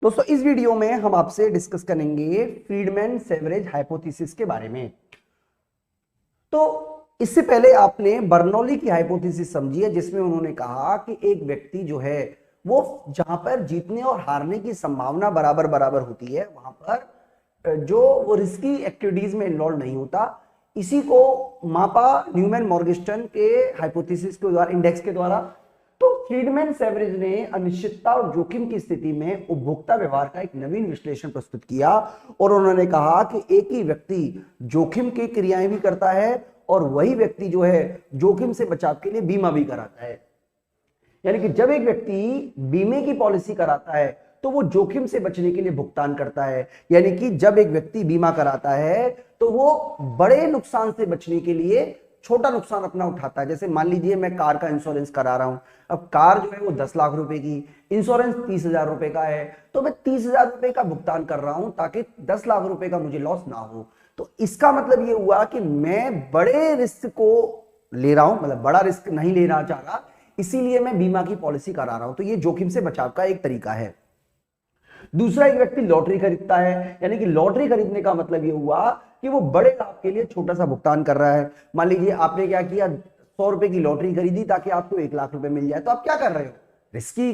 दोस्तों इस वीडियो में हम आपसे डिस्कस करेंगे फ्रीडमैन-सेवरेज हाइपोथेसिस के बारे में। तो इससे पहले आपने बर्नौली की हाइपोथेसिस समझी है, जिसमें उन्होंने कहा कि एक व्यक्ति जो है वो जहां पर जीतने और हारने की संभावना बराबर बराबर होती है, वहां पर जो वो रिस्की एक्टिविटीज में इन्वॉल्व नहीं होता। इसी को मापा न्यूमैन मॉर्गेस्टर्न के हाइपोथेसिस के द्वारा, इंडेक्स के द्वारा। तो फ्रीडमैन-सेवरेज ने अनिश्चितता और जोखिम की स्थिति में उपभोक्ता व्यवहार का एक नवीन विश्लेषण प्रस्तुत किया और उन्होंने कहा कि एक ही व्यक्ति जोखिम की क्रियाएं भी करता है और वही व्यक्ति जो है जोखिम से बचाव के लिए बीमा भी कराता है। यानी कि जब एक व्यक्ति बीमे की पॉलिसी कराता है तो वो जोखिम से बचने के लिए भुगतान करता है। यानी कि जब एक व्यक्ति बीमा कराता है तो वो बड़े नुकसान से बचने के लिए छोटा नुकसान अपना उठाता है। जैसे मान लीजिए मैं कार का इंश्योरेंस करा रहा हूं, अब कार जो है वो 10 लाख रुपए की, इंश्योरेंस 30,000 रुपए का है, तो मैं 30,000 रुपए का भुगतान कर रहा हूं ताकि 10 लाख रुपए का मुझे लॉस ना हो। तो इसका मतलब ये हुआ कि मैं बड़े रिस्क को ले रहा हूं, मतलब बड़ा रिस्क नहीं लेना चाह रहा, इसीलिए मैं बीमा की पॉलिसी करा रहा हूं। तो ये जोखिम से बचाव का एक तरीका है। दूसरा, एक व्यक्ति लॉटरी खरीदता है, यानी कि लॉटरी खरीदने का मतलब ये हुआ कि वो बड़े लाभ के लिए छोटा सा भुगतान कर रहा है। मान लीजिए आपने क्या किया, 100 रुपए की लॉटरी खरीदी ताकि आपको 1 लाख रुपए मिल जाए, तो आप क्या कर रहे हो, रिस्की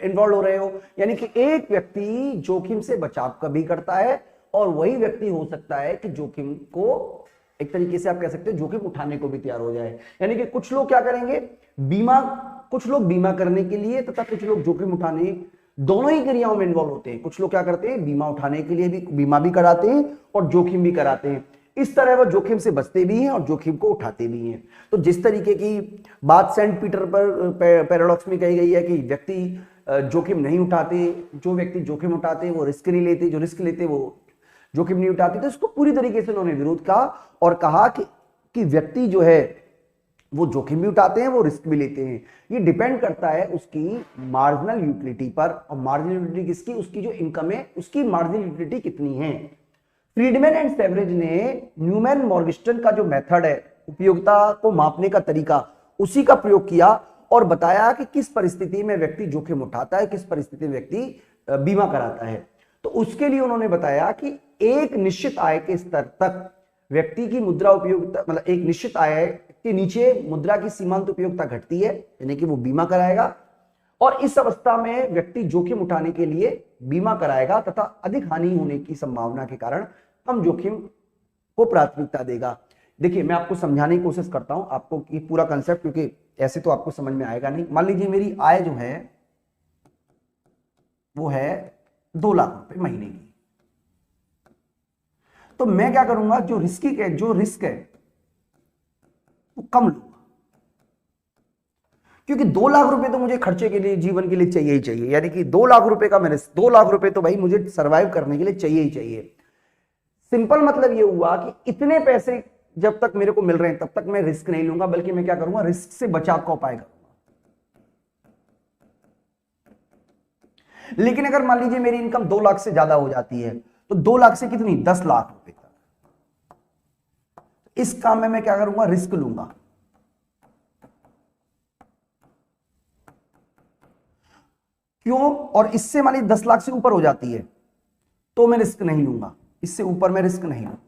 इन्वॉल्व हो रहे हो। यानी कि एक व्यक्ति जोखिम से बचाव का भी करता है और वही व्यक्ति हो सकता है कि जोखिम को एक तरीके से आप कह सकते हो जोखिम उठाने को भी तैयार हो जाए। यानी कि कुछ लोग क्या करेंगे, बीमा, कुछ लोग बीमा करने के लिए तथा कुछ लोग जोखिम उठाने, दोनों ही क्रियाओं में इन्वॉल्व होते हैं। कुछ लोग क्या करते हैं, बीमा उठाने के लिए भी बीमा भी कराते हैं और जोखिम भी कराते हैं। इस तरह वो जोखिम से बचते भी हैं और जोखिम को उठाते भी हैं। तो जिस तरीके की बात सेंट पीटर पर पैराडॉक्स में कही गई है कि व्यक्ति जोखिम नहीं उठाते, जो व्यक्ति जोखिम उठाते वो रिस्क नहीं लेते, जो रिस्क लेते वो जोखिम नहीं उठाते, तो इसको पूरी तरीके से उन्होंने विरोध किया और कहा कि व्यक्ति जो है वो जोखिम भी उठाते हैं, वो रिस्क भी लेते हैं। ये डिपेंड करता है उसकी मार्जिनल यूटिलिटी पर, और मार्जिनल यूटिलिटी किसकी, उसकी जो इनकम है उसकी मार्जिनल यूटिलिटी कितनी है। फ्रीडमैन एंड सेवरेज ने न्यूमैन मॉर्गेस्टर्न का जो मेथड है, उपयोगिता को मापने का तरीका, उसी का प्रयोग किया और बताया कि किस परिस्थिति में व्यक्ति जोखिम उठाता है, किस परिस्थिति में व्यक्ति बीमा कराता है। तो उसके लिए उन्होंने बताया कि एक निश्चित आय के स्तर तक व्यक्ति की मुद्रा उपयोगिता, मतलब एक निश्चित आय के नीचे मुद्रा की सीमांत उपयोगिता घटती है, यानी कि वो बीमा कराएगा, और इस अवस्था में व्यक्ति जोखिम उठाने के लिए बीमा कराएगा तथा अधिक हानि होने की संभावना के कारण कम जोखिम को प्राथमिकता देगा। देखिए मैं आपको समझाने की कोशिश करता हूं आपको ये पूरा कंसेप्ट, क्योंकि ऐसे तो आपको समझ में आएगा नहीं। मान लीजिए मेरी आय जो है वो है 2 लाख रुपए महीने की, तो मैं क्या करूंगा, जो रिस्क है वो कम लूंगा, क्योंकि 2 लाख रुपए तो मुझे खर्चे के लिए, जीवन के लिए चाहिए ही चाहिए। यानी कि 2 लाख रुपए का मैंने 2 लाख रुपए तो भाई मुझे सरवाइव करने के लिए चाहिए ही चाहिए। सिंपल मतलब ये हुआ कि इतने पैसे जब तक मेरे को मिल रहे हैं तब तक मैं रिस्क नहीं लूंगा, बल्कि मैं क्या करूंगा, रिस्क से बचाव का उपाय करूंगा। लेकिन अगर मान लीजिए मेरी इनकम 2 लाख से ज्यादा हो जाती है, तो 2 लाख से कितनी, 10 लाख रुपए तक, इस काम में मैं क्या करूंगा, रिस्क लूंगा। क्यों, और इससे मान लीजिए 10 लाख से ऊपर हो जाती है तो मैं रिस्क नहीं लूंगा, इससे ऊपर मैं रिस्क नहीं लूंगा।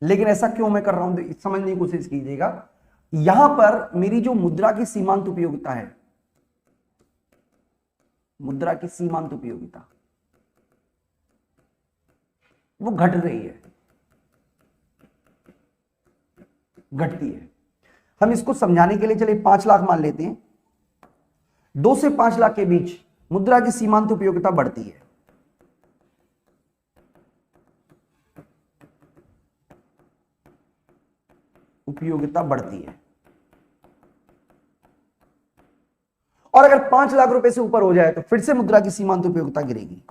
लेकिन ऐसा क्यों मैं कर रहा हूं, समझने की कोशिश कीजिएगा। यहां पर मेरी जो मुद्रा की सीमांत उपयोगिता है, मुद्रा की सीमांत उपयोगिता वो घट रही है, घटती है। हम इसको समझाने के लिए चलिए 5 लाख मान लेते हैं। 2 से 5 लाख के बीच मुद्रा की सीमांत उपयोगिता बढ़ती है, उपयोगिता बढ़ती है। और अगर 5 लाख रुपए से ऊपर हो जाए तो फिर से मुद्रा की सीमांत उपयोगिता गिरेगी।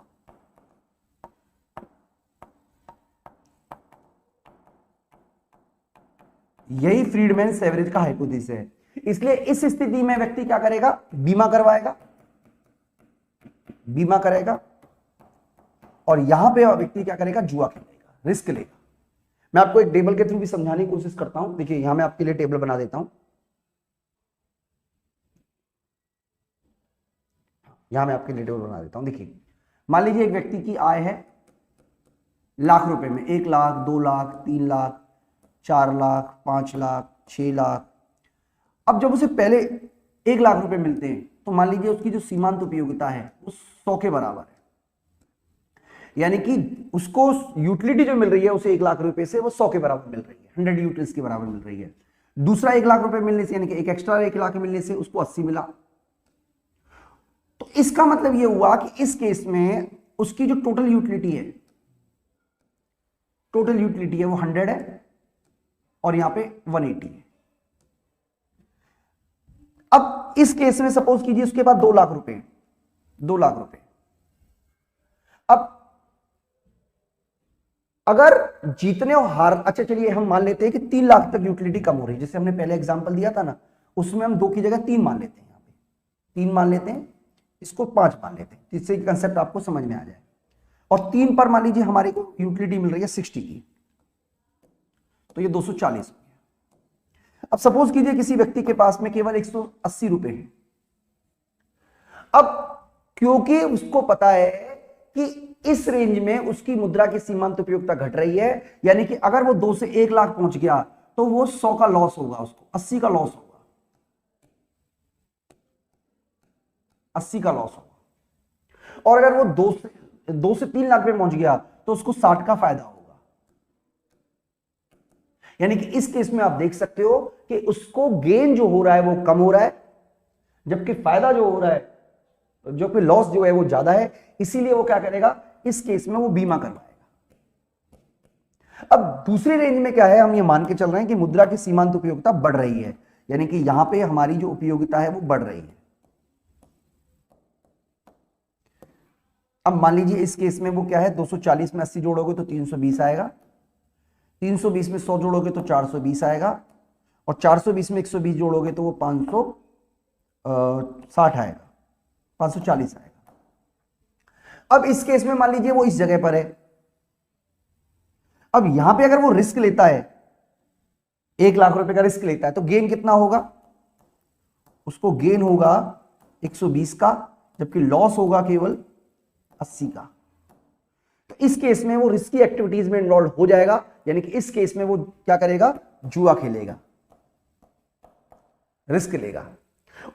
यही फ्रीडमैन-सेवरेज का हाइपोथेसिस है। इसलिए इस स्थिति में व्यक्ति क्या करेगा, बीमा करवाएगा, बीमा करेगा, और यहां पे व्यक्ति क्या करेगा, जुआ खेलेगा, रिस्क लेगा। मैं आपको एक टेबल के थ्रू भी समझाने की कोशिश करता हूं। देखिए यहां मैं आपके लिए टेबल बना देता हूं। यहां मैं आपके लिए टेबल बना देता हूं। देखिए, मान लीजिए एक व्यक्ति की आय है लाख रुपए में, 1 लाख, 2 लाख, 3 लाख, 4 लाख, 5 लाख, 6 लाख। अब जब उसे पहले 1 लाख रुपए मिलते हैं तो मान लीजिए उसकी जो सीमांत उपयोगिता है वो 100 के बराबर है, यानी कि उसको यूटिलिटी जो मिल रही है उसे 1 लाख रुपए से वो 100 के बराबर मिल रही है, 100 यूटिलिटीज के बराबर मिल रही है। दूसरा 1 लाख रुपए मिलने से, यानी कि एक एक्स्ट्रा 1 लाख मिलने से उसको 80 मिला। तो इसका मतलब ये हुआ कि इस केस में उसकी जो टोटल यूटिलिटी है वो 100 है और यहां पे 180 है। अब इस केस में सपोज कीजिए उसके पास 2 लाख रुपए, 2 लाख रुपए। अब अगर जीतने और हार, अच्छा चलिए हम मान लेते हैं कि 3 लाख तक यूटिलिटी कम हो रही है, जैसे हमने पहले एग्जांपल दिया था ना, उसमें हम 2 की जगह 3 मान लेते हैं, यहां पे 3 मान लेते हैं, इसको 5 मान लेते हैं, जिससे कंसेप्ट आपको समझ में आ जाए। और 3 पर मान लीजिए हमारे को यूटिलिटी मिल रही है 60 की, तो ये 240 हो गया। अब सपोज कीजिए किसी व्यक्ति के पास में केवल 180 रुपए है। अब क्योंकि उसको पता है कि इस रेंज में उसकी मुद्रा की सीमांत उपयोगिता घट रही है, यानी कि अगर वो 2 से 1 लाख पहुंच गया तो वो 100 का लॉस होगा, उसको 80 का लॉस होगा, 80 का लॉस होगा। और अगर वो 2 से 3 लाख पे पहुंच गया तो उसको 60 का फायदा होगा। यानी कि इस केस में आप देख सकते हो कि उसको गेन जो हो रहा है वो कम हो रहा है, जबकि फायदा जो हो रहा है, जो कि लॉस जो है वो ज्यादा है। इसीलिए वो क्या करेगा, इस केस में वो बीमा करवाएगा। अब दूसरी रेंज में क्या है, हम ये मान के चल रहे हैं कि मुद्रा की सीमांत उपयोगिता बढ़ रही है, यानी कि यहां पे हमारी जो उपयोगिता है वो बढ़ रही है। अब मान लीजिए इस केस में वो क्या है, 240 में 80 जोड़ोगे तो 320 आएगा, 320 में 100 जोड़ोगे तो 420 आएगा, और 420 में 120 जोड़ोगे तो वो 560 आएगा, 540 आएगा। अब इस केस में मान लीजिए वो इस जगह पर है। अब यहां पे अगर वो रिस्क लेता है, 1 लाख रुपए का रिस्क लेता है, तो गेन कितना होगा, उसको गेन होगा 120 का, जबकि लॉस होगा केवल 80 का। तो इस केस में वो रिस्की एक्टिविटीज में इन्वॉल्व हो जाएगा, यानी कि इस केस में वो क्या करेगा, जुआ खेलेगा, रिस्क लेगा।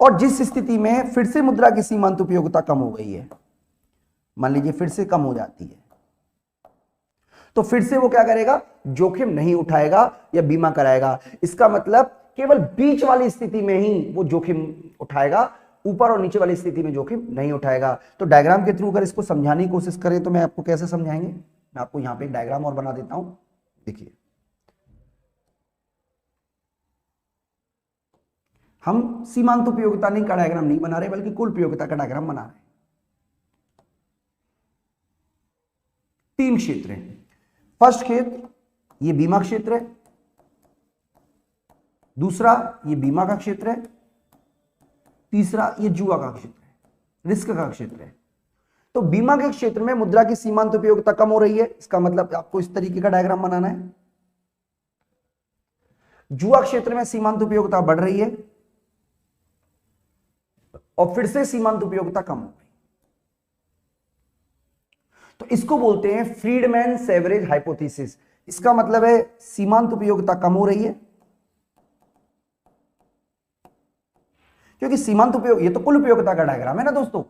और जिस स्थिति में फिर से मुद्रा की सीमांत उपयोगिता कम हो गई है, मान लीजिए फिर से कम हो जाती है, तो फिर से वो क्या करेगा, जोखिम नहीं उठाएगा या बीमा कराएगा। इसका मतलब केवल बीच वाली स्थिति में ही वो जोखिम उठाएगा, ऊपर और नीचे वाली स्थिति में जोखिम नहीं उठाएगा। तो डायग्राम के थ्रू अगर इसको समझाने की कोशिश करें तो मैं आपको कैसे समझाएंगे, मैं आपको यहां पे एक डायग्राम और बना देता हूं। देखिए, हम सीमांत उपयोगिता का डायग्राम नहीं बना रहे, बल्कि कुल उपयोगिता का डायग्राम बना रहे हैं। 3 क्षेत्र हैं। फर्स्ट क्षेत्र ये बीमा क्षेत्र है, दूसरा ये बीमा का क्षेत्र है, तीसरा ये जुआ का क्षेत्र है, रिस्क का क्षेत्र है। तो बीमा के क्षेत्र में मुद्रा की सीमांत उपयोगिता कम हो रही है, इसका मतलब आपको इस तरीके का डायग्राम बनाना है। जुआ क्षेत्र में सीमांत उपयोगिता बढ़ रही है और फिर से सीमांत उपयोगिता कम हो गई। तो इसको बोलते हैं फ्रीडमैन एवरेज हाइपोथेसिस। इसका मतलब है सीमांत उपयोगिता कम हो रही है, क्योंकि सीमांत उपयोग, ये तो कुल उपयोगिता का डायग्राम है ना दोस्तों,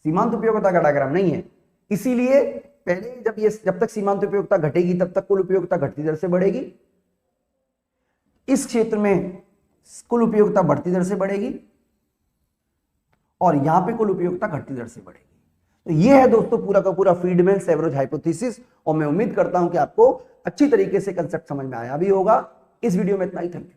सीमांत उपयोगिता का डायग्राम नहीं है। इसीलिए पहले जब तक सीमांत उपयोगिता घटेगी तब तक कुल उपयोगिता घटती दर से बढ़ेगी। इस क्षेत्र में कुल उपयोगिता बढ़ती दर से बढ़ेगी और यहां पे कुल उपयोगिता घटती दर से बढ़ेगी। तो ये है दोस्तों पूरा का पूरा फ्रीडमैन एवरेज हाइपोथेसिस, और मैं उम्मीद करता हूं कि आपको अच्छी तरीके से कंसेप्ट समझ में आया भी होगा। इस वीडियो में इतना ही, थैंक यू।